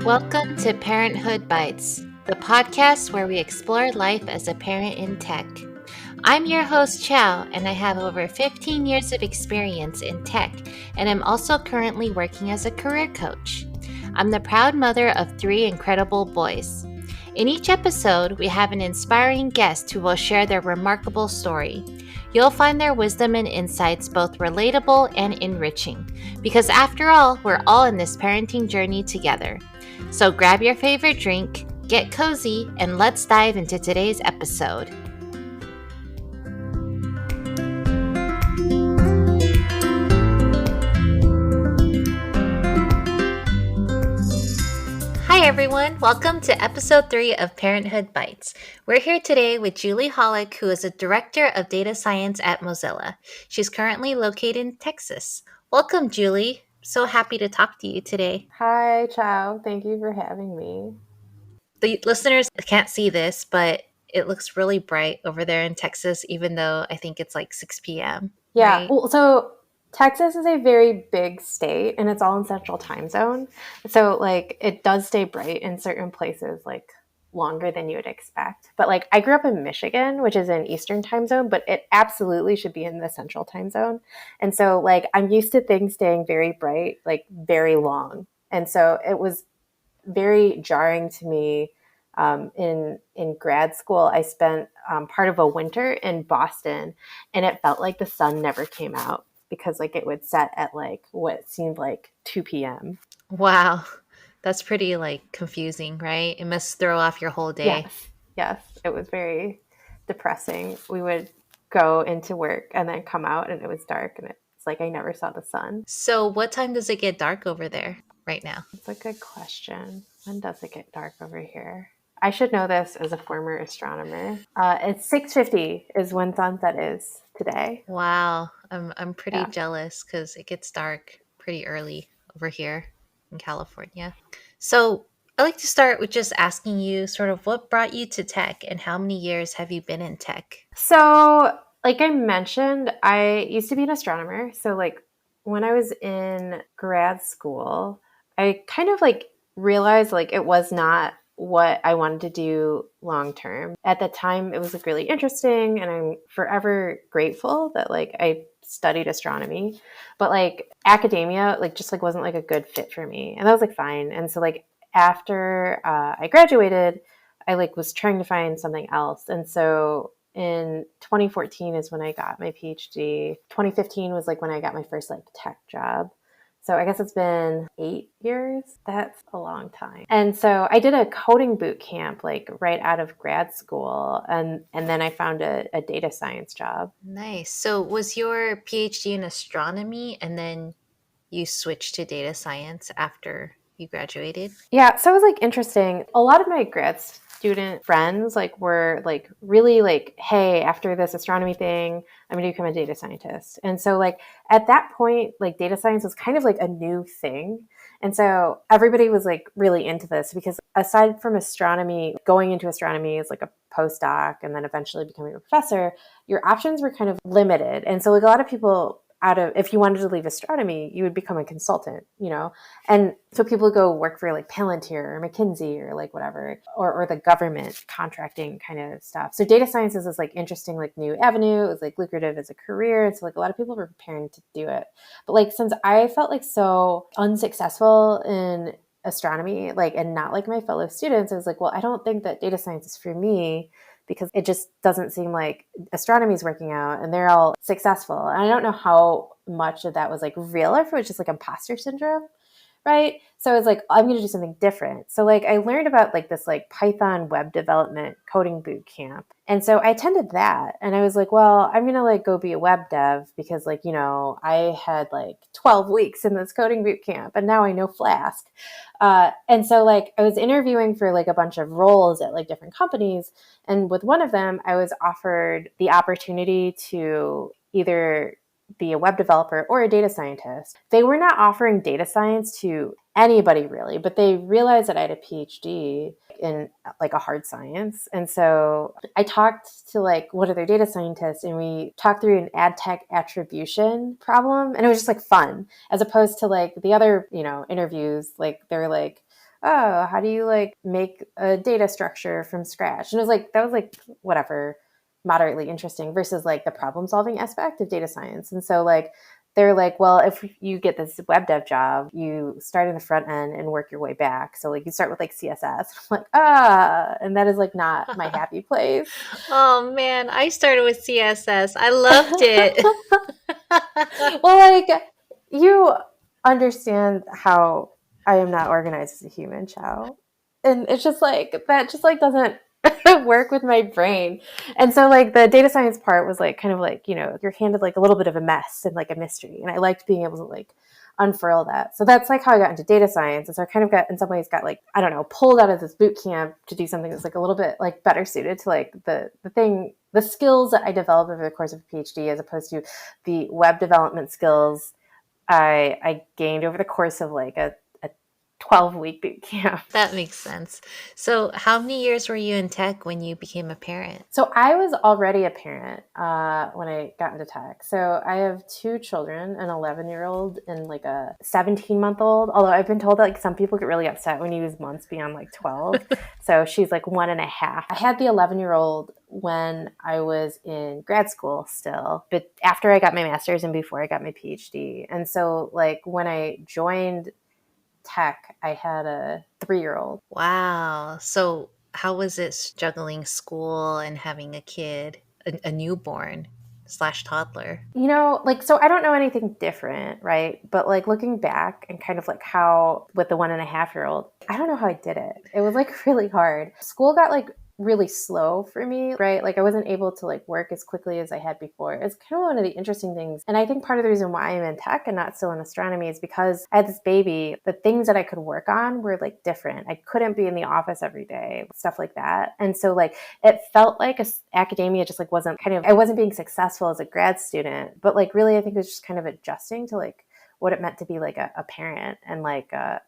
Welcome to Parenthood Bytes, the podcast where we explore life as a parent in tech. I'm your host, Chow, and I have over 15 years of experience in tech, and I'm also currently working as a career coach. I'm the proud mother of 3 incredible boys. In each episode, we have an inspiring guest who will share their remarkable story. You'll find their wisdom and insights both relatable and enriching, because after all, we're all in this parenting journey together. So grab your favorite drink, get cozy, and let's dive into today's episode. Hi everyone, welcome to episode 3 of Parenthood Bytes. We're here today with Julie Hollek, who is a director of data science at Mozilla. She's currently located in Texas. Welcome, Julie. So happy to talk to you today. Hi, Chow. Thank you for having me. The listeners can't see this, but it looks really bright over there in Texas, even though I think it's like 6 p.m. Yeah, right? well, so Texas is a very big state and it's all in Central Time Zone. So, it does stay bright in certain places, longer than you would expect. But, I grew up in Michigan, which is in Eastern Time Zone, but it absolutely should be in the Central Time Zone. And so, I'm used to things staying very bright, very long. And so it was very jarring to me. In grad school, I spent part of a winter in Boston, and it felt like the sun never came out because it would set at what seemed like 2 p.m. Wow. That's pretty confusing, right? It must throw off your whole day. Yes, it was very depressing. We would go into work and then come out and it was dark, and it's like I never saw the sun. So what time does it get dark over there right now? That's a good question. When does it get dark over here? I should know this as a former astronomer. It's 6:50 is when sunset is today. Wow. I'm pretty jealous because it gets dark pretty early over here in California. So I like to start with just asking you sort of what brought you to tech and how many years have you been in tech? So, like I mentioned, I used to be an astronomer. So, when I was in grad school, I kind of realized it was not what I wanted to do long term. At the time, it was really interesting, and I'm forever grateful that I studied astronomy. But academia just wasn't a good fit for me, and that was fine. And so after I graduated, I was trying to find something else, and so in 2014 is when I got my PhD. 2015 was when I got my first tech job. So I guess it's been 8 years. That's a long time. And so I did a coding boot camp right out of grad school, and then I found a data science job. Nice. So was your PhD in astronomy and then you switched to data science after you graduated? Yeah, so it was interesting. A lot of my grad student friends were really hey, after this astronomy thing, I'm gonna become a data scientist. And so at that point, data science was kind of a new thing. And so everybody was really into this because aside from astronomy, going into astronomy as a postdoc and then eventually becoming a professor, your options were kind of limited. And so a lot of people if you wanted to leave astronomy, you would become a consultant, and so people would go work for Palantir or McKinsey or whatever, or the government contracting kind of stuff. So data science is this interesting new avenue. It was lucrative as a career, and so a lot of people were preparing to do it. But since I felt so unsuccessful in astronomy, and not my fellow students, I was well, I don't think that data science is for me, because it just doesn't seem like astronomy is working out and they're all successful. And I don't know how much of that was real or if it was just imposter syndrome, right? So I was I'm going to do something different. So I learned about this Python web development coding boot camp. And so I attended that and I was well, I'm going to go be a web dev because I had 12 weeks in this coding boot camp and now I know Flask. And so I was interviewing for a bunch of roles at different companies. And with one of them, I was offered the opportunity to either be a web developer or a data scientist. They were not offering data science to anybody really, but they realized that I had a PhD in a hard science. And so I talked to one of their data scientists and we talked through an ad tech attribution problem. And it was just fun as opposed to the other, interviews, they're oh, how do you like make a data structure from scratch? And it was like, that was like, whatever, moderately interesting versus like the problem solving aspect of data science. And so like, they're like, well, if you get this web dev job, you start in the front end and work your way back. So like you start with like CSS. I'm like, and that is like not my happy place. Oh man, I started with CSS. I loved it. Well, like you understand how I am not organized as a human, Chow. And it's just like that just like doesn't work with my brain. And so like the data science part was like kind of like, you're handed like a little bit of a mess and like a mystery. And I liked being able to like unfurl that. So that's like how I got into data science. And so I kind of got in some ways got like, I don't know, pulled out of this boot camp to do something that's like a little bit like better suited to like the skills that I developed over the course of a PhD as opposed to the web development skills I gained over the course of like a 12-week boot camp. That makes sense. So, how many years were you in tech when you became a parent? So I was already a parent when I got into tech. So I have two children, an 11-year-old and like a 17-month-old. Although I've been told that like some people get really upset when you use months beyond like 12. So she's like 1.5. I had the 11-year-old when I was in grad school still, but after I got my master's and before I got my PhD. And so like when I joined tech, I had a 3-year-old. Wow. So, how was it juggling school and having a kid, a newborn slash toddler? Like, so I don't know anything different, right? But like looking back and kind of like how with the 1.5-year-old, I don't know how I did it. It was like really hard. School got like really slow for me, right? Like I wasn't able to like work as quickly as I had before. It's kind of one of the interesting things. And I think part of the reason why I'm in tech and not still in astronomy is because I had this baby. The things that I could work on were like different. I couldn't be in the office every day, stuff like that. And so like it felt like academia just like wasn't I wasn't being successful as a grad student, but like really I think it was just kind of adjusting to like what it meant to be like a parent and like a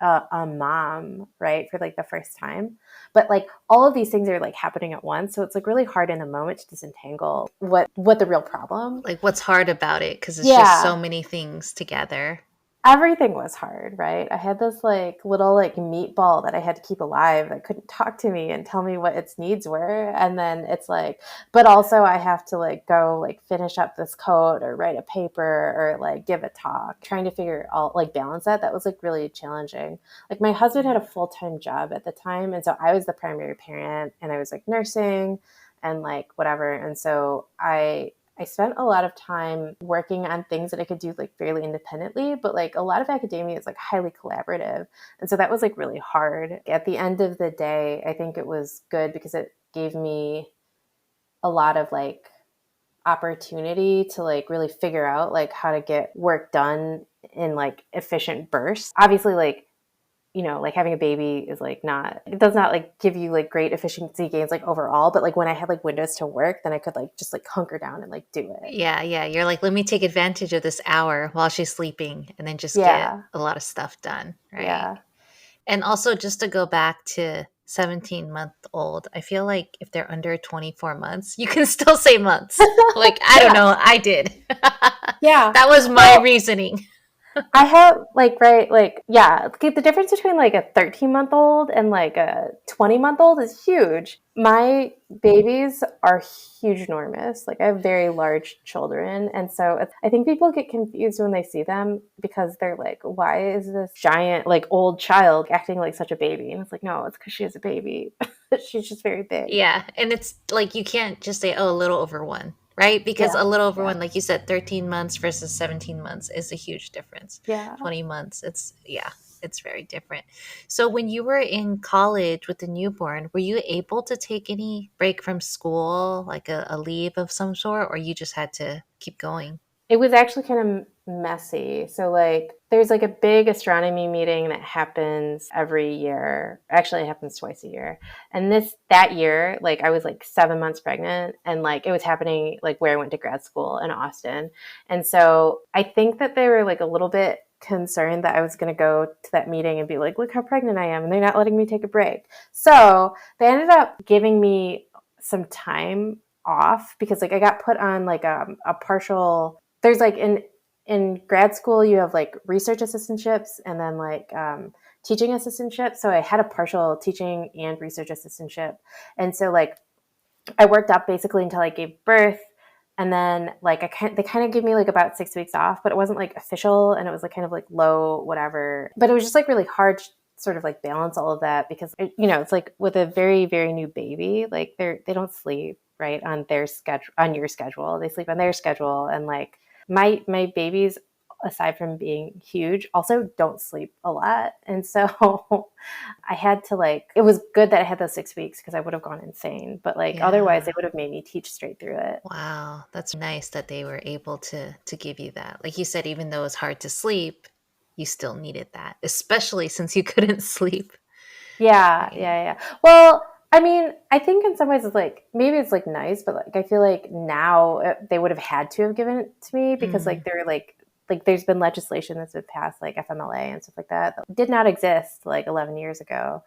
mom, right, for like the first time. But like all of these things are like happening at once, so it's like really hard in the moment to disentangle what the real problem. Like, what's hard about it? Because it's just so Yeah, many things together. everything was hard, right? I had this like little like meatball that I had to keep alive that couldn't talk to me and tell me what its needs were. And then it's like, but also I have to like go like finish up this code or write a paper or like give a talk, trying to figure out like balance that. That was like really challenging. Like my husband had a full-time job at the time. And so I was the primary parent and I was like nursing and like whatever. And so I spent a lot of time working on things that I could do like fairly independently, but like a lot of academia is like highly collaborative. And so that was like really hard. At the end of the day, I think it was good because it gave me a lot of like opportunity to like really figure out like how to get work done in like efficient bursts. Obviously, like like having a baby is like it does not like give you like great efficiency gains like overall, but like when I had like windows to work, then I could like just like hunker down and like do it. Yeah, yeah. You're like, let me take advantage of this hour while she's sleeping and then just get Yeah. a lot of stuff done, right? Yeah. And also, just to go back to 17-month-old, I feel like if they're under 24 months, you can still say months. Like, I don't Yeah. know, I did. Yeah. That was my reasoning. I have like, right, like, yeah, the difference between like a 13-month-old and like a 20-month-old is huge. My babies are huge, enormous. Like, I have very large children. And so I think people get confused when they see them because they're like, why is this giant, like, old child acting like such a baby? And it's like, no, it's because she is a baby. She's just very big. Yeah. And it's like, you can't just say, oh, a little over one, right? Because Yeah. a little over Yeah. one, like you said, 13 months versus 17 months is a huge difference. Yeah. 20 months, it's very different. So when you were in college with the newborn, were you able to take any break from school, like a leave of some sort, or you just had to keep going? It was actually kind of messy. So like there's like a big astronomy meeting that happens every year. Actually, it happens twice a year. And that year, like I was like 7 months pregnant and like it was happening like where I went to grad school in Austin. And so I think that they were like a little bit concerned that I was going to go to that meeting and be like, look how pregnant I am. And they're not letting me take a break. So they ended up giving me some time off because like I got put on like a partial, there's like in grad school you have like research assistantships and then like teaching assistantship. So I had a partial teaching and research assistantship. And so like I worked up basically until I gave birth. And then like they kind of gave me like about 6 weeks off, but it wasn't like official, and it was like kind of like low, whatever. But it was just like really hard to sort of like balance all of that, because it's like with a very, very new baby, like they don't sleep right on their schedule, on your schedule. They sleep on their schedule. And like my babies, aside from being huge, also don't sleep a lot. And so I had to like, it was good that I had those 6 weeks, because I would have gone insane. But like otherwise they would have made me teach straight through it. Wow, that's nice that they were able to give you that. Like you said, even though it's hard to sleep, you still needed that, especially since you couldn't sleep. Yeah, Right. yeah. Well, I mean, I think in some ways it's like, maybe it's like nice, but like I feel like now they would have had to have given it to me, because like they're like there's been legislation that's been passed, like FMLA and stuff like that did not exist like 11 years ago.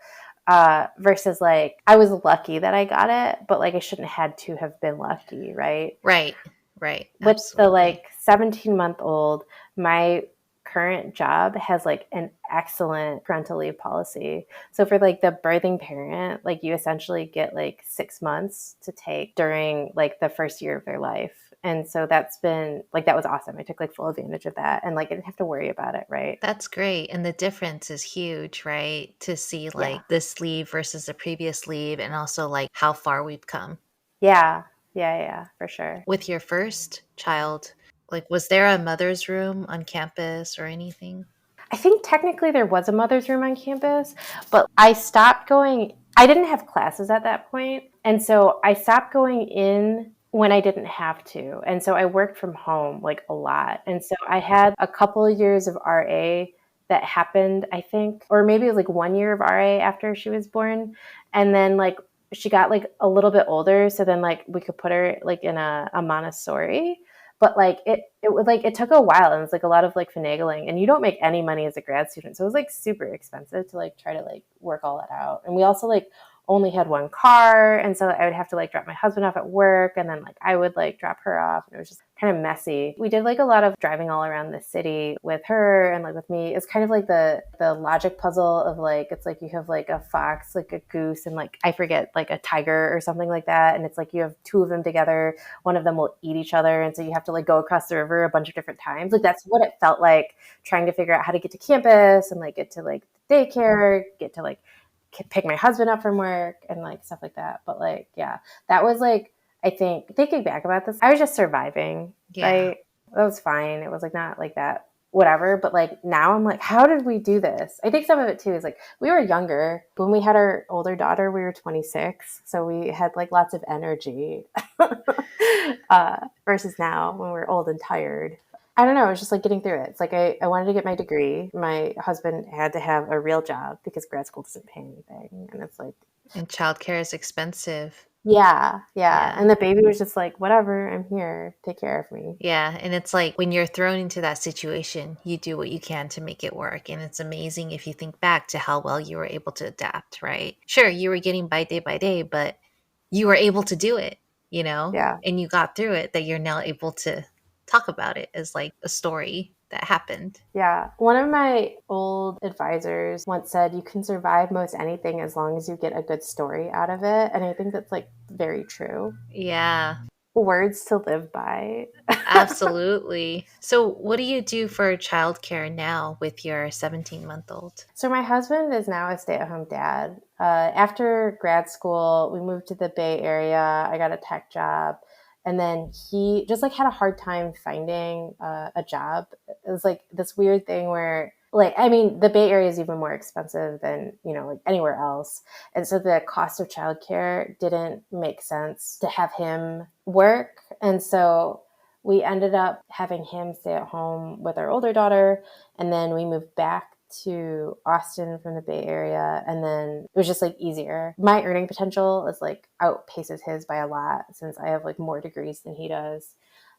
Versus like I was lucky that I got it, but like I shouldn't have had to have been lucky, right? Right. With the Absolutely. like 17-month-old, my current job has like an excellent parental leave policy. So for like the birthing parent, like you essentially get like 6 months to take during like the first year of their life. And so that's been like, that was awesome. I took like full advantage of that, and like I didn't have to worry about it, right? That's great. And the difference is huge, right? To see Yeah. like this leave versus the previous leave, and also like how far we've come. Yeah, for sure. With your first child, like was there a mother's room on campus or anything? I think technically there was a mother's room on campus, but I stopped going. I didn't have classes at that point. And so I stopped going in when I didn't have to. And so I worked from home like a lot. And so I had a couple of years of RA that happened, I think, or maybe it was like 1 year of RA after she was born. And then like she got like a little bit older. So then like we could put her like in a Montessori. But like it was like, it took a while, and it was like a lot of like finagling, and you don't make any money as a grad student, so it was like super expensive to like try to like work all that out. And we also like only had one car, and so I would have to like drop my husband off at work, and then like I would like drop her off, and it was just kind of messy. We did like a lot of driving all around the city with her and like with me. It's kind of like the logic puzzle of like, it's like you have like a fox, like a goose, and like I forget, like a tiger or something like that, and it's like you have two of them together, one of them will eat each other, and so you have to like go across the river a bunch of different times. Like that's what it felt like, trying to figure out how to get to campus and like get to like daycare, get to like pick my husband up from work and like stuff like that. But like, yeah, that was like, I think thinking back about this, I was just surviving, right? That was fine. It was like not like that, whatever. But like now I'm like, how did we do this? I think some of it too is like we were younger. When we had our older daughter, we were 26. So we had like lots of energy versus now when we're old and tired. I don't know. It was just like getting through it. It's like I wanted to get my degree. My husband had to have a real job because grad school doesn't pay anything. And it's like, And childcare is expensive. yeah. Yeah. And the baby was just like, whatever, I'm here. Take care of me. Yeah. And it's like when you're thrown into that situation, you do what you can to make it work. And it's amazing if you think back to how well you were able to adapt, right? Sure, you were getting by day, but you were able to do it, Yeah. and you got through it, that you're now able to talk about it as like a story that happened. Yeah. One of my old advisors once said, you can survive most anything as long as you get a good story out of it. And I think that's like very true. Yeah, Words to live by. absolutely. So, what do you do for childcare now with your 17-month-old? So my husband is now a stay-at-home dad. After grad school, we moved to the Bay Area. I got a tech job, and then he just like had a hard time finding a job. It was like this weird thing where, like, I mean, the Bay Area is even more expensive than like anywhere else, and so the cost of childcare didn't make sense to have him work, and so we ended up having him stay at home with our older daughter, and then we moved back to Austin from the Bay Area, and then it was just like easier. My earning potential is like outpaces his by a lot, since I have like more degrees than he does.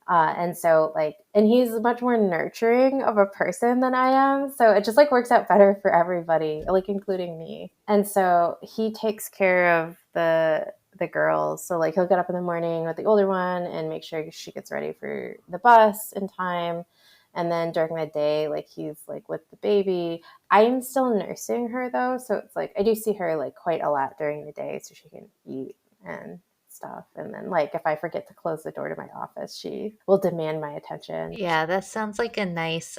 And so like, and he's much more nurturing of a person than I am. So it just like works out better for everybody, like including me. And so he takes care of the girls. So like he'll get up in the morning with the older one and make sure she gets ready for the bus in time. And then during the day, like he's like with the baby. I'm still nursing her though. So it's like I do see her like quite a lot during the day so she can eat and stuff. And then like if I forget to close the door to my office, she will demand my attention. Yeah, that sounds like a nice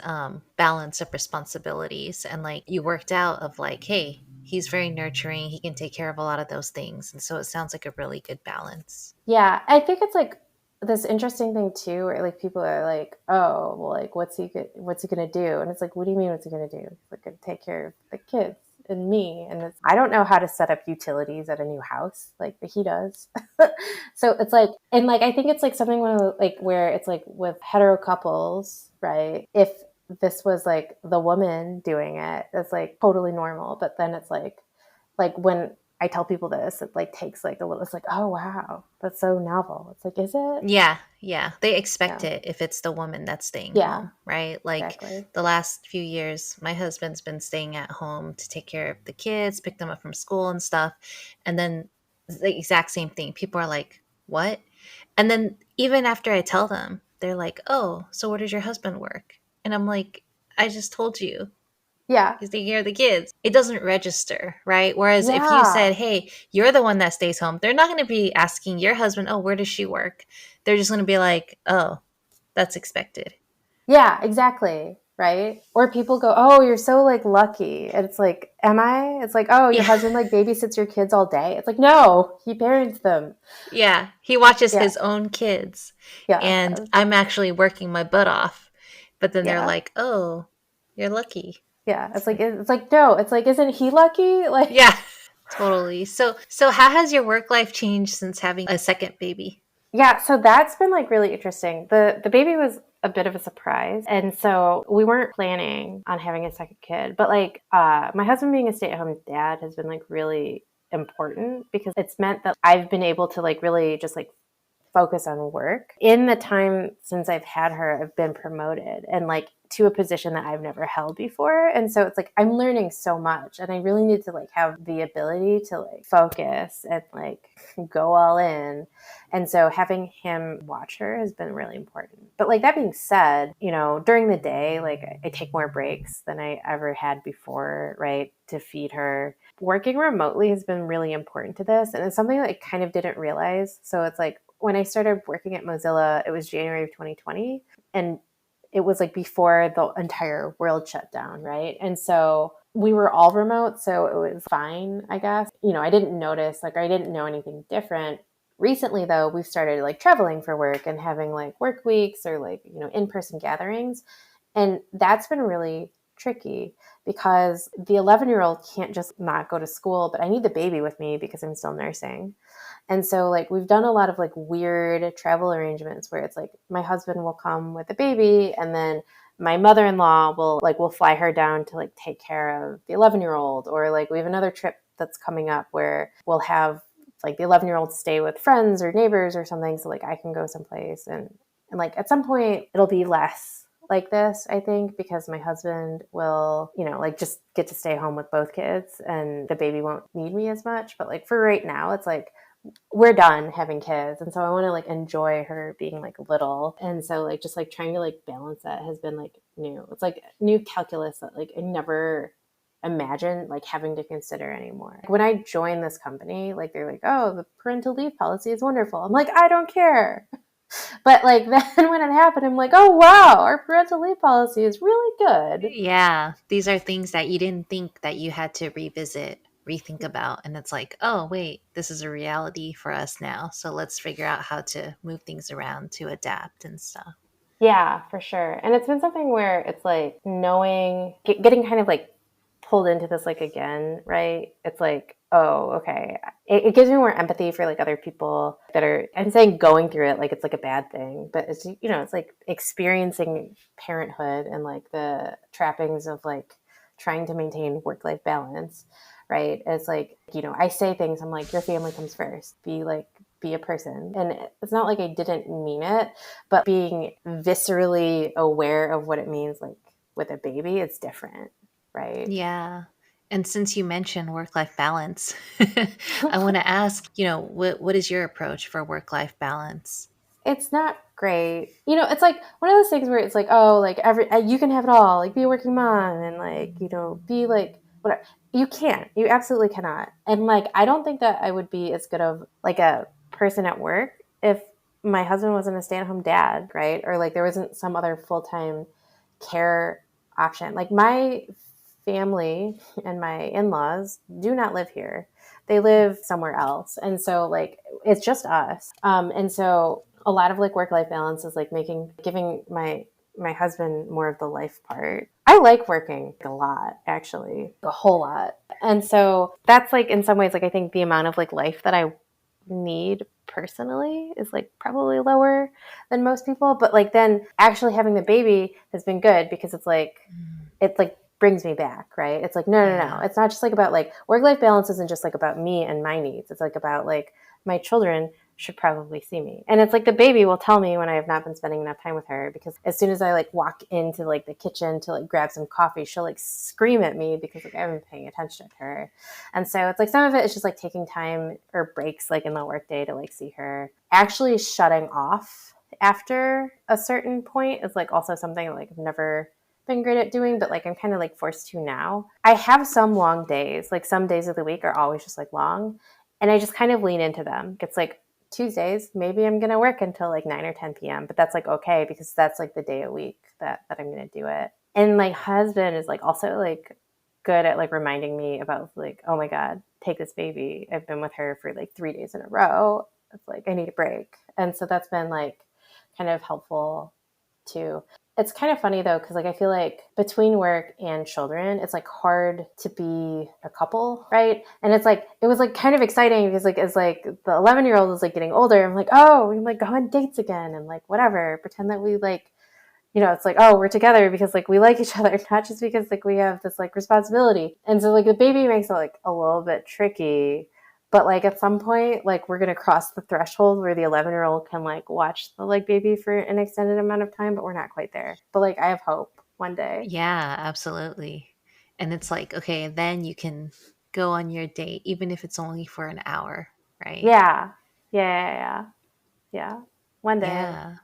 balance of responsibilities. And like you worked out of like, hey, he's very nurturing. He can take care of a lot of those things. And so it sounds like a really good balance. Yeah, I think it's like this interesting thing too, where like people are like, "Oh, well, like what's he gonna do?" And it's like, "What do you mean, what's he gonna do? He's like gonna take care of the kids and me." And it's, I don't know how to set up utilities at a new house, like but he does. So it's like, and like I think it's like something one of the, like where it's like with hetero couples, right? If this was like the woman doing it, it's like totally normal. But then it's like when I tell people this, it like takes like a little, it's like, oh wow, that's so novel. It's like, is it? Yeah, yeah. They expect Yeah. it if it's the woman that's staying Yeah, home, right? Like exactly. the last few years, my husband's been staying at home to take care of the kids, pick them up from school and stuff. And then the exact same thing. People are like, what? And then even after I tell them, they're like, oh, so where does your husband work? And I'm like, I just told you. Yeah. He's taking care of the kids. It doesn't register, right? Whereas if you Yeah. said, hey, you're the one that stays home, they're not going to be asking your husband, oh, where does she work? They're just going to be like, oh, that's expected. Yeah, exactly. Right. Or people go, oh, you're so like lucky. And it's like, am I? It's like, oh, your Yeah. husband like babysits your kids all day. It's like, no, he parents them. Yeah. He watches Yeah. his own kids. Yeah. And I'm actually working my butt off. But then they're Yeah. like, oh, you're lucky. Yeah. It's like, no, it's like, isn't he lucky? Like, Yeah. Totally. So how has your work life changed since having a second baby? yeah, so that's been like really interesting. The baby was a bit of a surprise. And so we weren't planning on having a second kid. But like my husband being a stay-at-home dad has been like really important because it's meant that I've been able to like really just like focus on work. In the time since I've had her, I've been promoted and like to a position that I've never held before. And so it's like I'm learning so much and I really need to like have the ability to like focus and like go all in. And so having him watch her has been really important. But like that being said, you know, during the day, like I take more breaks than I ever had before, right? To feed her. Working remotely has been really important to this. And it's something that I kind of didn't realize. So it's like when I started working at Mozilla, it was January of 2020. And it was like before the entire world shut down, right? And so we were all remote. So it was fine, I guess. You know, I didn't notice, like, I didn't know anything different. Recently, though, we've started like traveling for work and having like work weeks or like, you know, in person gatherings. And that's been really tricky because the 11-year-old can't just not go to school, but I need the baby with me because I'm still nursing. And so like we've done a lot of like weird travel arrangements where it's like my husband will come with the baby and then my mother-in-law will fly her down to like take care of the 11-year-old, or like we have another trip that's coming up where we'll have like the 11-year-old stay with friends or neighbors or something so like I can go someplace, and like at some point it'll be less like this, I think, because my husband will, you know, like just get to stay home with both kids and the baby won't need me as much. But like for right now, it's like we're done having kids. And so I want to like enjoy her being like little. And so like just like trying to like balance that has been like new. It's like new calculus that like I never imagined like having to consider anymore. When I joined this company, like they're like, oh, the parental leave policy is wonderful. I'm like, I don't care. But like then when it happened, I'm like, oh wow, our parental leave policy is really good. Yeah, these are things that you didn't think that you had to revisit, rethink about. And it's like, oh, wait, this is a reality for us now. So let's figure out how to move things around to adapt and stuff. Yeah, for sure. And it's been something where it's like knowing, getting kind of like pulled into this like again, right? It's like, oh, okay. It gives me more empathy for like other people that are, I'm saying going through it like it's like a bad thing, but it's, you know, it's like experiencing parenthood and like the trappings of like trying to maintain work-life balance, right? It's like, you know, I say things, I'm like, your family comes first. Be a person. And it's not like I didn't mean it, but being viscerally aware of what it means like with a baby, it's different, right? Yeah. And since you mentioned work life balance, I want to ask, what is your approach for work life balance? It's not great. You know, it's like one of those things where it's like, oh, like every you can have it all, like be a working mom and like, you know, be like whatever. You can't. You absolutely cannot. And like I don't think that I would be as good of like a person at work if my husband wasn't a stay-at-home dad, right? Or like there wasn't some other full-time care option. Like my family and my in-laws do not live here. They live somewhere else. And so like it's just us. And so a lot of like work-life balance is like giving my husband more of the life part. I like working a lot, actually, a whole lot. And so that's like in some ways like I think the amount of like life that I need personally is like probably lower than most people, but like then actually having the baby has been good because it's like brings me back, right? It's like no. It's not just like about like work-life balance isn't just like about me and my needs. It's like about like my children should probably see me. And it's like the baby will tell me when I have not been spending enough time with her because as soon as I like walk into like the kitchen to like grab some coffee, she'll like scream at me because like I haven't been paying attention to her. And so it's like some of it is just like taking time or breaks like in the workday to like see her. Actually shutting off after a certain point is like also something like I've never been great at doing, but like I'm kind of like forced to now. I have some long days, like some days of the week are always just like long, and I just kind of lean into them. It's like Tuesdays, maybe I'm gonna work until like 9 or 10 p.m., but that's like okay because that's like the day a week that I'm gonna do it. And my husband is like also like good at like reminding me about like, oh my God, take this baby. I've been with her for like 3 days in a row. It's like I need a break. And so that's been like kind of helpful too. It's kind of funny though, because like I feel like between work and children, it's like hard to be a couple, right? And it's like it was like kind of exciting because like as like the 11-year-old is like getting older, I'm like, oh, we like go on dates again and like whatever, pretend that we like, you know, it's like, oh, we're together because like we like each other, not just because like we have this like responsibility. And so like the baby makes it like a little bit tricky. But like at some point, like we're gonna cross the threshold where the 11-year-old can like watch the like baby for an extended amount of time, but we're not quite there. But like I have hope one day. Yeah, absolutely. And it's like, okay, then you can go on your date, even if it's only for an hour, right? Yeah. Yeah. One day. Yeah.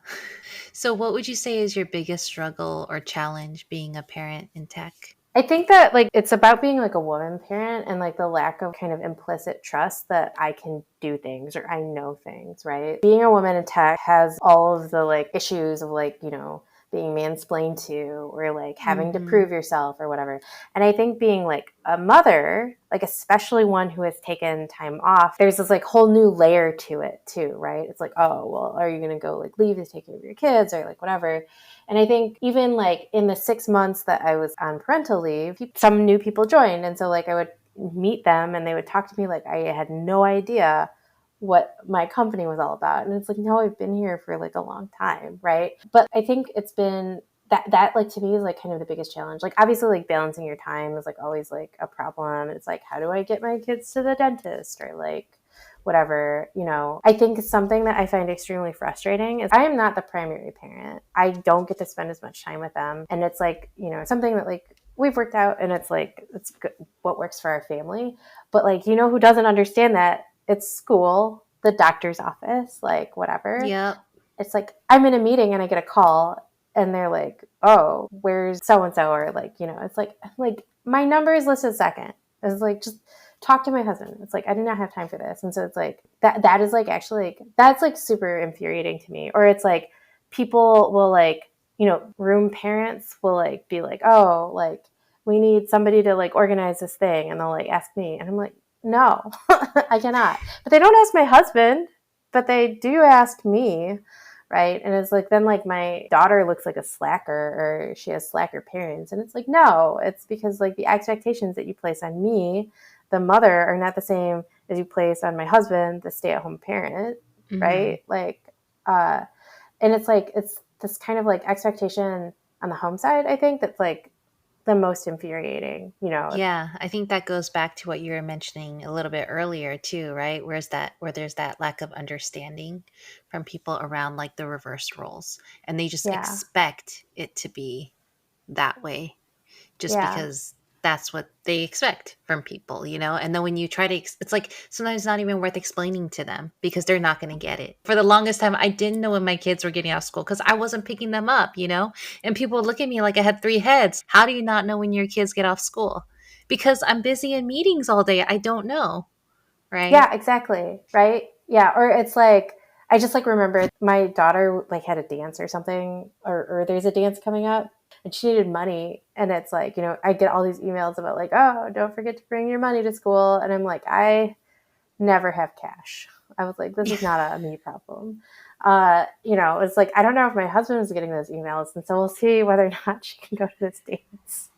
So, what would you say is your biggest struggle or challenge being a parent in tech? I think that like it's about being like a woman parent and like the lack of kind of implicit trust that I can do things or I know things, right? Being a woman in tech has all of the like issues of like, you know, being mansplained to or like having to Mm-hmm. prove yourself or whatever. And I think being like a mother, like especially one who has taken time off, there's this like whole new layer to it too, right? It's like, oh, well, are you going to go like leave to take care of your kids or like whatever? And I think even like in the 6 months that I was on parental leave, some new people joined. And so like I would meet them and they would talk to me like I had no idea what my company was all about. And it's like, no, I've been here for like a long time, right? But I think it's been that like to me is like kind of the biggest challenge. Like obviously like balancing your time is like always like a problem. It's like, how do I get my kids to the dentist or like whatever, you know. I think something that I find extremely frustrating is I am not the primary parent. I don't get to spend as much time with them. And it's like, you know, something that like we've worked out and it's like, it's good, what works for our family. But like, you know, who doesn't understand that? It's school, the doctor's office, like whatever. Yep. It's like I'm in a meeting and I get a call and they're like, oh, where's so and so? Or like, you know, it's like my number is listed second. It's like just talk to my husband. It's like I do not have time for this. And so it's like that is like actually like that's like super infuriating to me. Or it's like people will like, you know, room parents will like be like, oh, like we need somebody to like organize this thing and they'll like ask me. And I'm like, no, I cannot. But they don't ask my husband, but they do ask me, right? And it's like then like my daughter looks like a slacker or she has slacker parents, and it's like no, it's because like the expectations that you place on me, the mother, are not the same as you place on my husband, the stay-at-home parent, Mm-hmm. right? Like uh and it's like it's this kind of like expectation on the home side, I think, that's like the most infuriating, you know. Yeah, I think that goes back to what you were mentioning a little bit earlier too, right? Where there's that lack of understanding from people around like the reverse roles, and they just Yeah. expect it to be that way just Yeah. because. that's what they expect from people, And then when you try to, it's like sometimes not even worth explaining to them because they're not going to get it. For the longest time, I didn't know when my kids were getting out of school because I wasn't picking them up, And people would look at me like I had 3 heads. How do you not know when your kids get off school? Because I'm busy in meetings all day. I don't know. Right? Yeah, exactly. Right. Yeah. Or it's like, I just like remember my daughter like had a dance or something, or there's a dance coming up and she needed money. And it's like, I get all these emails about like, oh, don't forget to bring your money to school. And I'm like, I never have cash. I was like, this is not a me problem. It's like, I don't know if my husband is getting those emails. And so we'll see whether or not she can go to this dance.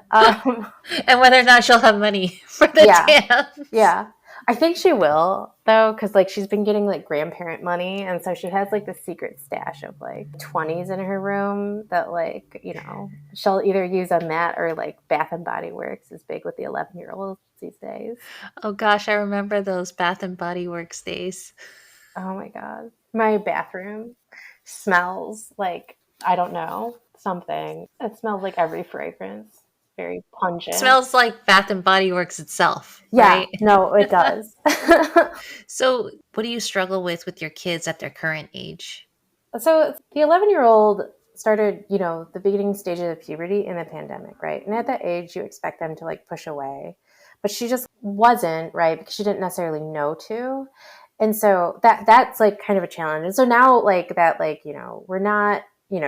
And whether or not she'll have money for the dance. Yeah. I think she will though, because like she's been getting like grandparent money, and so she has like the secret stash of like 20s in her room that like she'll either use on that or like Bath and Body Works is big with the 11-year-olds these days. Oh gosh, I remember those Bath and Body Works days. Oh my god, my bathroom smells like I don't know something. It smells like every fragrance. Very pungent. It smells like Bath and Body Works itself. Yeah, right? No, it does. So what do you struggle with your kids at their current age? So the 11-year-old started, the beginning stages of puberty in the pandemic, right? And at that age, you expect them to like push away, but she just wasn't, right? Because she didn't necessarily know to. And so that's like kind of a challenge. And so now like that, like, we're not,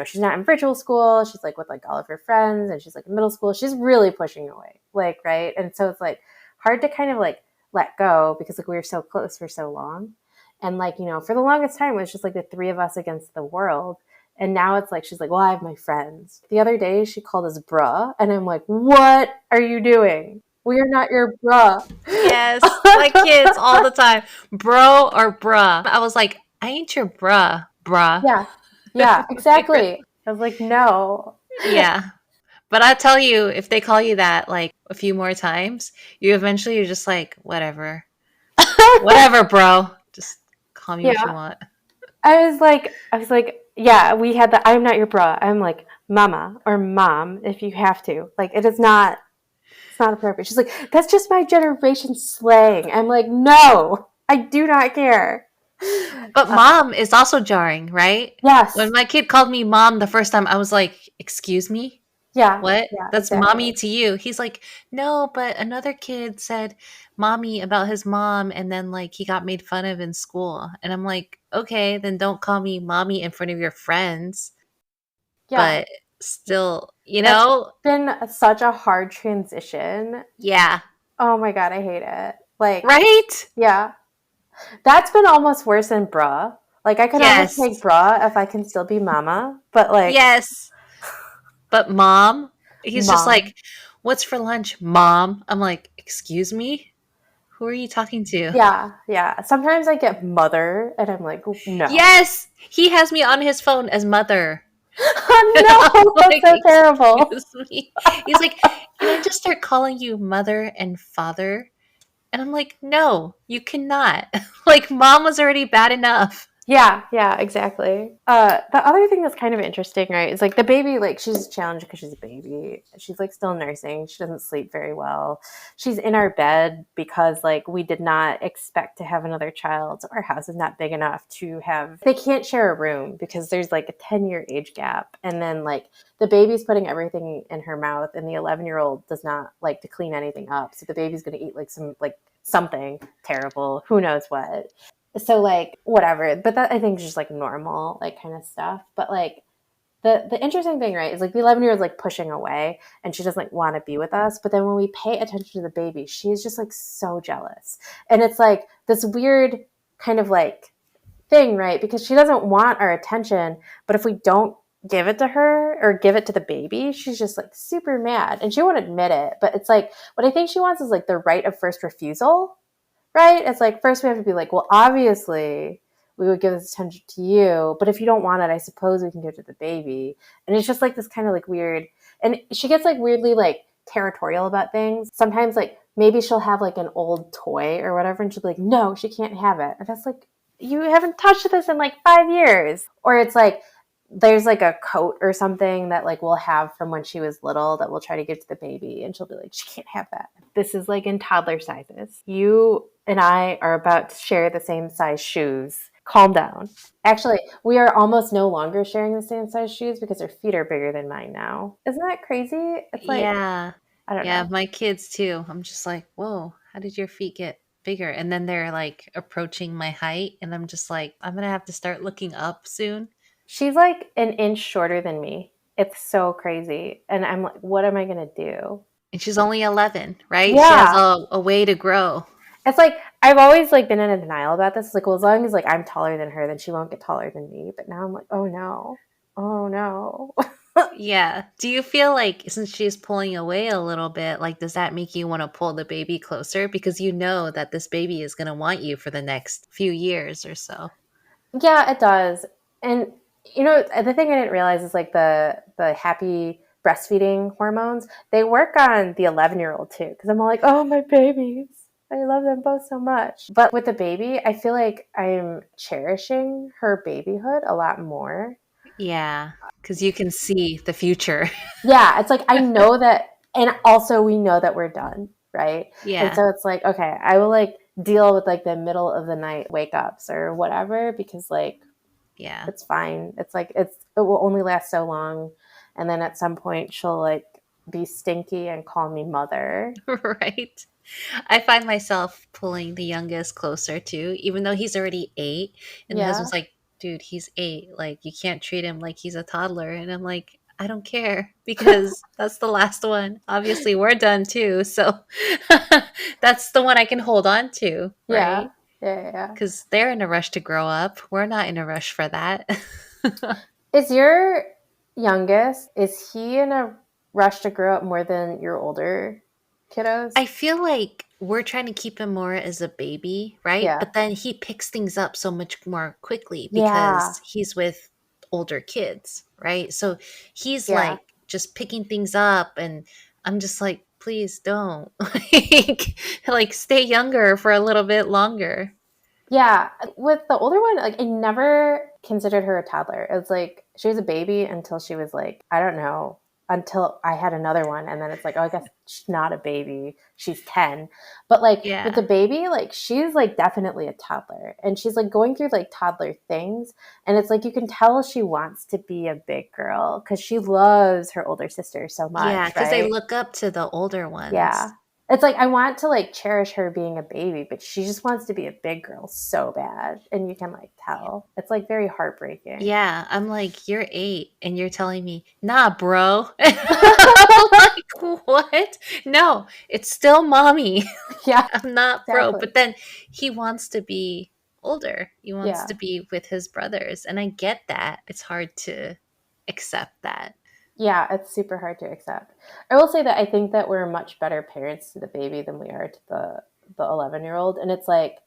she's not in virtual school. She's like with like all of her friends, and she's like in middle school. She's really pushing away, like, right. And so it's like hard to kind of like let go because like we were so close for so long. And like, for the longest time, it was just like the 3 of us against the world. And now it's like, she's like, well, I have my friends. The other day she called us bruh. And I'm like, what are you doing? We are not your bruh. Yes, my kids all the time. Bro or bruh. I was like, I ain't your bruh. Yeah, exactly. I was like, no. Yeah. But I tell you, if they call you that like a few more times, you're just like, whatever. Whatever, bro. Just call me what you want. I was like, yeah, we had the I'm not your bra. I'm like, mama or mom if you have to. Like, it's not appropriate. She's like, that's just my generation slang. I'm like, no, I do not care. But mom is also jarring, right? Yes. When my kid called me mom the first time, I was like, excuse me? Yeah. What? Yeah, That's exactly. mommy to you. He's like, no, but another kid said mommy about his mom, and then like he got made fun of in school. And I'm like, okay, then don't call me mommy in front of your friends. Yeah. But still, It's been such a hard transition. Yeah. Oh my God, I hate it. Like, right? Yeah. That's been almost worse than bruh. Like, I can almost take bruh if I can still be mama, but like... Yes. But mom, he's just like, what's for lunch, mom? I'm like, excuse me? Who are you talking to? Yeah. Sometimes I get mother, and I'm like, no. Yes! He has me on his phone as mother. No, that's so terrible. He's like, can I just start calling you mother and father? And I'm like, no, you cannot. Like, mom was already bad enough. Yeah, exactly. The other thing that's kind of interesting, right, is like the baby, like she's challenged because she's a baby. She's like still nursing. She doesn't sleep very well. She's in our bed because like we did not expect to have another child. So our house is not big enough to have, they can't share a room because there's like a 10-year age gap. And then like the baby's putting everything in her mouth, and the 11-year-old does not like to clean anything up. So the baby's going to eat like something terrible, who knows what. So like whatever, but that I think is just like normal, like kind of stuff. But like the interesting thing, right, is like the 11-year-old is like pushing away, and she doesn't like want to be with us. But then when we pay attention to the baby, she's just like so jealous, and it's like this weird kind of like thing, right? Because she doesn't want our attention, but if we don't give it to her or give it to the baby, she's just like super mad, and she won't admit it. But it's like what I think she wants is like the right of first refusal. Right? It's like, first we have to be like, well, obviously we would give this attention to you, but if you don't want it, I suppose we can give it to the baby. And it's just like this kind of like weird, and she gets like weirdly like territorial about things. Sometimes like maybe she'll have like an old toy or whatever, and she'll be like, no, she can't have it. And that's like, you haven't touched this in like 5 years. Or it's like, there's like a coat or something that like we'll have from when she was little that we'll try to give to the baby, and she'll be like, she can't have that. This is like in toddler sizes. You and I are about to share the same size shoes. Calm down. Actually, we are almost no longer sharing the same size shoes because her feet are bigger than mine now. Isn't that crazy? It's like, Yeah. I don't Yeah, know. my kids too. I'm just like, whoa, how did your feet get bigger? And then they're like approaching my height. And I'm just like, I'm going to have to start looking up soon. She's like an inch shorter than me. It's so crazy. And I'm like, what am I going to do? And she's only 11, right? She has Yeah. a way to grow. It's like I've always like been in denial about this. Like, well, as long as like I'm taller than her, then she won't get taller than me. But now I'm like, oh no, oh no. Yeah. Do you feel like since she's pulling away a little bit, like does that make you want to pull the baby closer because you know that this baby is going to want you for the next few years or so? Yeah, it does. And you know, the thing I didn't realize is like the happy breastfeeding hormones, they work on the 11-year-old too. Because I'm all like, oh my babies. I love them both so much. But with the baby, I feel like I'm cherishing her babyhood a lot more. Yeah, because you can see the future. Yeah, it's like I know that, and also we know that we're done, right? And Yeah. so it's like, okay, I will like deal with like the middle of the night wake ups or whatever because like Yeah. it's fine. It's like it will only last so long, and then at some point she'll like be stinky and call me mother. Right. I find myself pulling the youngest closer too, even though he's already 8. And the Yeah, husband's like, dude, he's 8. Like, you can't treat him like he's a toddler. And I'm like, I don't care because that's the last one. Obviously, we're done too. So that's the one I can hold on to, yeah, right? yeah. Because they're in a rush to grow up. We're not in a rush for that. Is your youngest, is he in a rush to grow up more than your older kiddos? I feel like we're trying to keep him more as a baby, right? Yeah, But then he picks things up so much more quickly yeah, because he's with older kids, right? So he's yeah. like just picking things up, and I'm just like, please don't. Like stay younger for a little bit longer. Yeah, with the older one, like I never considered her a toddler. It was like she was a baby until she was like, I don't know, until I had another one. And then it's like, oh, I guess she's not a baby. She's 10. But like with the Yeah. baby, like she's like definitely a toddler. And she's like going through like toddler things. And it's like you can tell she wants to be a big girl because she loves her older sister so Yeah, much, because they right? look up to the older Yeah. ones. It's like I want to like cherish her being a baby, but she just wants to be a big girl so bad. And you can like tell. It's like very heartbreaking. Yeah, I'm like, you're 8 and you're telling me, nah, bro. I'm like, what? No, it's still mommy. Yeah, I'm not bro. exactly. But then he wants to be older. He wants to Yeah. be with his brothers. And I get that. It's hard to accept that. Yeah, it's super hard to accept. I will say that I think that we're much better parents to the baby than we are to the 11-year-old. And it's like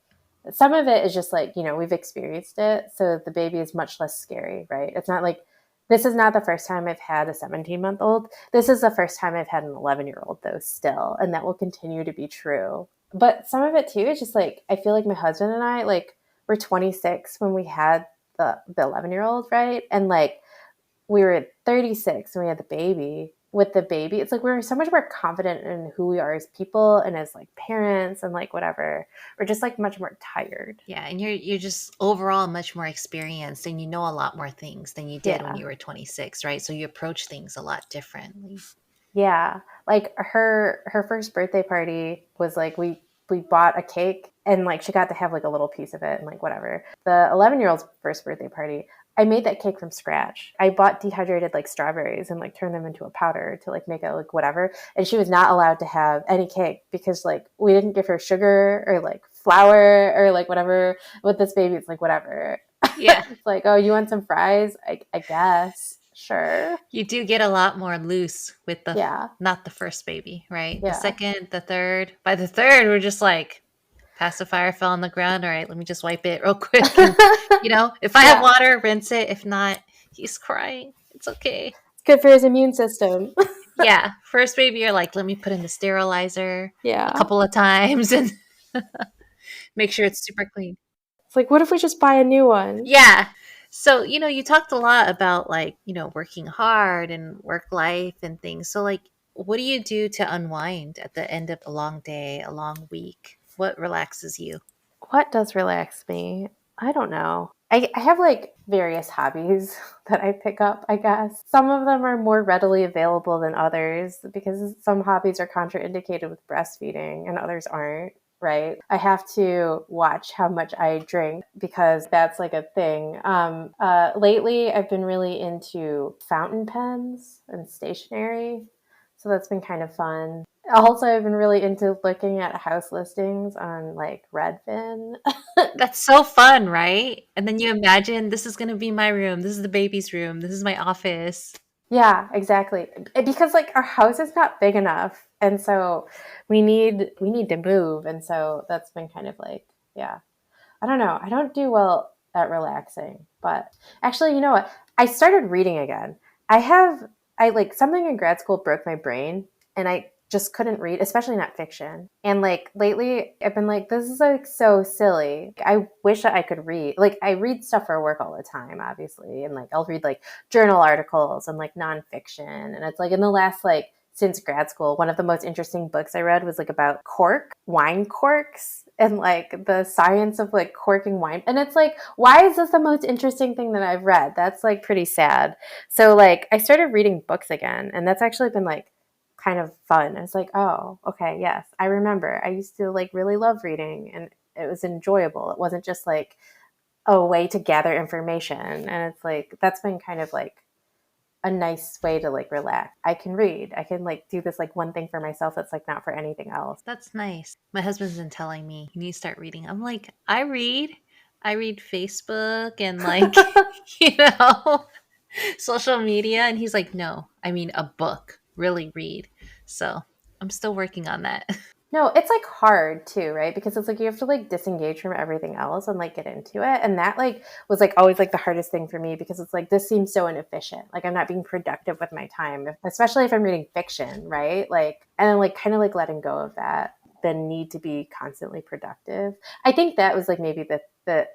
some of it is just like, you know, we've experienced it. So the baby is much less scary, right? It's not like this is not the first time I've had a 17-month-old. This is the first time I've had an 11-year-old though still, and that will continue to be true. But some of it too is just like I feel like my husband and I like were 26 when we had the 11-year-old, right? And like we were at 36 when we had the baby. With the baby, it's like we're so much more confident in who we are as people and as like parents and like whatever. We're just like much more tired. Yeah, and you're just overall much more experienced and you know a lot more things than you did when Yeah. you were 26, right? So you approach things a lot differently. Yeah. Like her first birthday party was like we bought a cake and like she got to have like a little piece of it and like whatever. The 11-year-old's first birthday party, I made that cake from scratch. I bought dehydrated like strawberries and like turned them into a powder to like make it like whatever. And she was not allowed to have any cake because like we didn't give her sugar or like flour or like whatever. With this baby, it's like whatever. Yeah. It's like, oh, you want some fries? I guess. Sure. You do get a lot more loose with the Yeah. not the first baby, right? The Yeah. second, the third. By the third, we're just like pacifier fell on the ground. All right, let me just wipe it real quick. And if I have Yeah. water, rinse it. If not, he's crying. It's okay. It's good for his immune system. Yeah, first baby, you're like, let me put in the sterilizer a Yeah. couple of times and make sure it's super clean. It's like, what if we just buy a new one? Yeah. So, you talked a lot about like, working hard and work life and things. So, like, what do you do to unwind at the end of a long day, a long week? What relaxes you? What does relax me? I don't know. I have like various hobbies that I pick up, I guess. Some of them are more readily available than others because some hobbies are contraindicated with breastfeeding and others aren't. Right. I have to watch how much I drink because that's like a thing. Lately, I've been really into fountain pens and stationery. So that's been kind of fun. Also, I've been really into looking at house listings on like Redfin. That's so fun, right? And then you imagine this is going to be my room. This is the baby's room. This is my office. Yeah, exactly. Because like our house is not big enough, and so we need to move, and so that's been kind of like, yeah. I don't know. I don't do well at relaxing, but actually, you know what? I started reading again. I like something in grad school broke my brain, and I just couldn't read, especially not fiction. And like lately, I've been like, this is like so silly. I wish that I could read. Like, I read stuff for work all the time, obviously, and like I'll read like journal articles and like nonfiction. And it's like in the last like since grad school, one of the most interesting books I read was like about wine corks, and like the science of like corking wine. And it's like, why is this the most interesting thing that I've read? That's like pretty sad. So like I started reading books again, and that's actually been like kind of fun. It's like, oh, okay, yes, I remember. I used to like really love reading, and it was enjoyable. It wasn't just like a way to gather information. And it's like that's been kind of like a nice way to like relax. I can read. I can like do this like one thing for myself that's like not for anything else. That's nice. My husband's been telling me, you need to start reading. I'm like, I read. I read Facebook and like, you know, social media. And he's like, no, I mean a book. Really read. So I'm still working on that. No, it's like hard too, right? Because it's like you have to like disengage from everything else and like get into it. And that like was like always like the hardest thing for me because it's like this seems so inefficient. Like I'm not being productive with my time, especially if I'm reading fiction, right? Like and then like kind of like letting go of that, the need to be constantly productive. I think that was like maybe the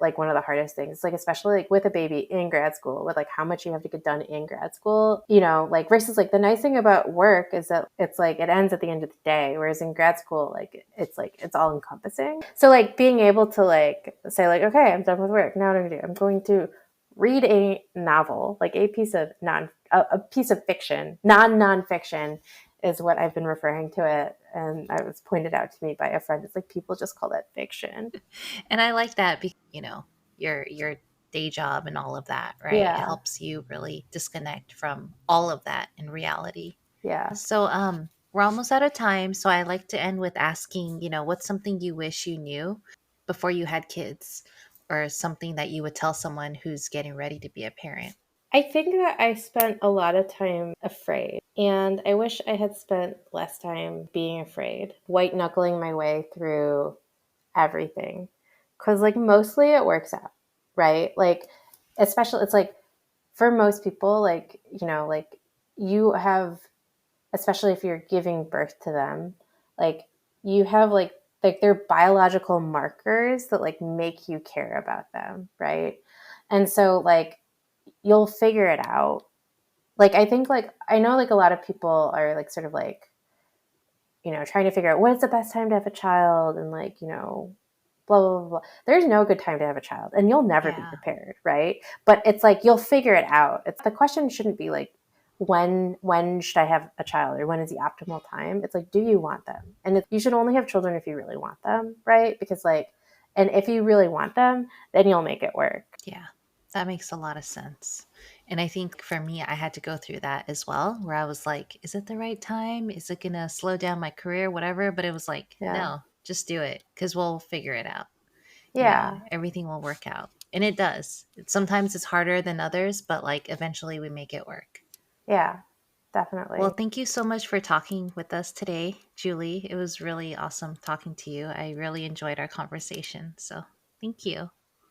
like one of the hardest things, like especially like with a baby in grad school, with like how much you have to get done in grad school, like versus like the nice thing about work is that it's like it ends at the end of the day, whereas in grad school like it's all encompassing. So like being able to like say like, okay, I'm done with work, now what am I gonna do? I'm going to read a novel, like a piece of fiction, nonfiction is what I've been referring to it. And I was pointed out to me by a friend. It's like people just call that fiction. And I like that because, your day job and all of that, right? It Yeah. helps you really disconnect from all of that in reality. Yeah. So, we're almost out of time. So I like to end with asking, what's something you wish you knew before you had kids, or something that you would tell someone who's getting ready to be a parent? I think that I spent a lot of time afraid, and I wish I had spent less time being afraid, white knuckling my way through everything. Because, like, mostly it works out, right? Like, especially, it's like for most people, like you have, especially if you're giving birth to them, like you have like their biological markers that like make you care about them, right? And so like you'll figure it out. Like I think like I know like a lot of people are like sort of like trying to figure out what is the best time to have a child and like blah blah blah blah. There's no good time to have a child, and you'll never be Yeah. prepared, right? But it's like you'll figure it out. It's the question shouldn't be like when should I have a child or when is the optimal time. It's like, do you want them? And you should only have children if you really want them, right? Because like, and if you really want them, then you'll make it work. Yeah, that makes a lot of sense. And I think for me, I had to go through that as well, where I was like, is it the right time? Is it going to slow down my career? Whatever. But it was like, Yeah. no, just do it because we'll figure it out. Yeah. Everything will work out. And it does. Sometimes it's harder than others, but like eventually we make it work. Yeah. Well, Definitely. thank you so much for talking with us today, Julie. It was really awesome talking to you. I really enjoyed our conversation. So thank you.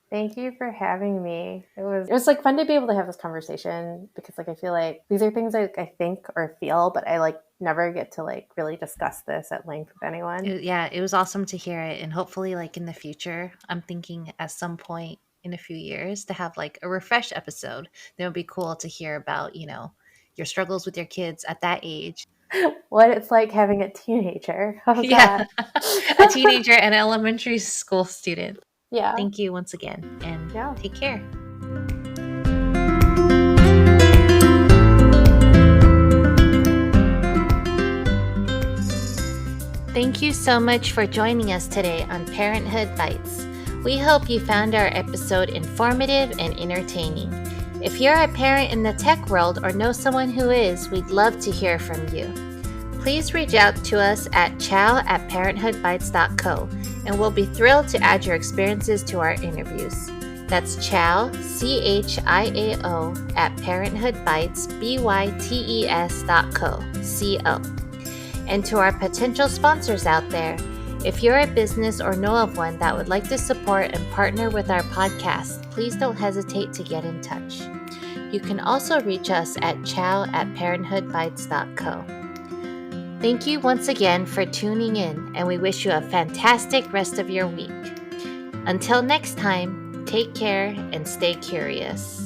Thank you for having me. It was like fun to be able to have this conversation because like I feel like these are things I think or feel, but I like never get to like really discuss this at length with anyone. Yeah, it was awesome to hear it. And hopefully, like in the future, I'm thinking at some point in a few years to have like a refresh episode. That would be cool to hear about, your struggles with your kids at that age. What it's like having a teenager. How's Yeah, that? a teenager and an elementary school student. Yeah. Thank you once again, and Yeah. take care. Thank you so much for joining us today on Parenthood Bytes. We hope you found our episode informative and entertaining. If you're a parent in the tech world or know someone who is, we'd love to hear from you. Please reach out to us at chow@parenthoodbytes.co, and we'll be thrilled to add your experiences to our interviews. That's chow, CHIAO, @parenthoodbytes.co. And to our potential sponsors out there, if you're a business or know of one that would like to support and partner with our podcast, please don't hesitate to get in touch. You can also reach us at chow@parenthoodbytes.co. Thank you once again for tuning in, and we wish you a fantastic rest of your week. Until next time, take care and stay curious.